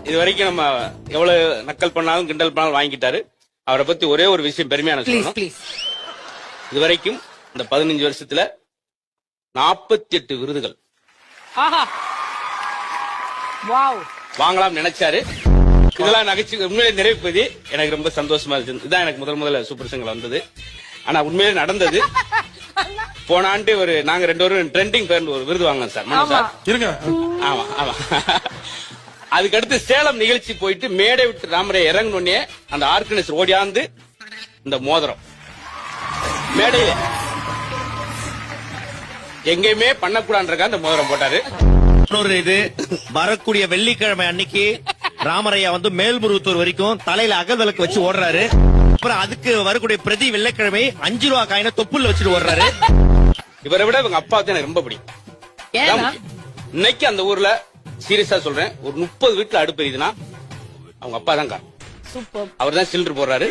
இது வரைக்கும் நம்ம எவ்வளவு நக்கல் பண்ணாலும் கிண்டல் பண்ணாலும் வாங்கிட்டாரு. அவரை பத்தி ஒரே ஒரு விஷயம் பெருமையான சொல்லணும். இதுவரைக்கும் இந்த 15 வருஷத்துல 48 விருதுகள் வாங்கலாம் நினைச்சாரு. இதெல்லாம் நகைச்சுவை உண்மையிலே நிறைவு பதி எனக்கு ரொம்ப சந்தோஷமா இருந்துச்சு. இதுதான் எனக்கு முதல்ல சூப்பர் சிங்கர் வந்தது. ஆனா உண்மையிலே நடந்தது. போன ஆண்டு நாங்க 2 பேரும் ட்ரெண்டிங் பேர் ஒரு விருது வாங்கலாம் சார். மனோ சார் இருங்க. ஆமா ஆமா. அதுக்கடுத்து சேலம் நிகழ்ச்சி போயிட்டு மேடை விட்டு ராமரே இறங்கினோடனே அந்த ஆர்கனைசர் ஓடியாந்து இந்த மோதிரம் மேடையில எங்கேயுமே பண்ணக்கூடாதுன்றக்கா அந்த மோதிரம் போட்டாரு. இது வரக்கூடிய வெள்ளிக்கிழமை அன்னைக்கு ராமரையா மேல்முருகத்தூர் வரைக்கும் தலையில அகல் விளக்கு வச்சு ஓடுறாரு. அப்புறம் அதுக்கு வரக்கூடிய பிரதி வெள்ளிக்கிழமை 5 ரூபா காயின தொப்புல வச்சுட்டு ஓடுறாரு. இவரை விட இவங்க அப்பா தான் எனக்கு ரொம்ப பிடிக்கும். இன்னைக்கு அந்த ஊர்ல சீரியஸா சொல்றேன், ஒரு 30 வீட்டுல அடுப்பு எரியுதுன்னா அவங்க அப்பா தான் காரணம். அவர் தான் சிலிண்டர் போடுறாரு.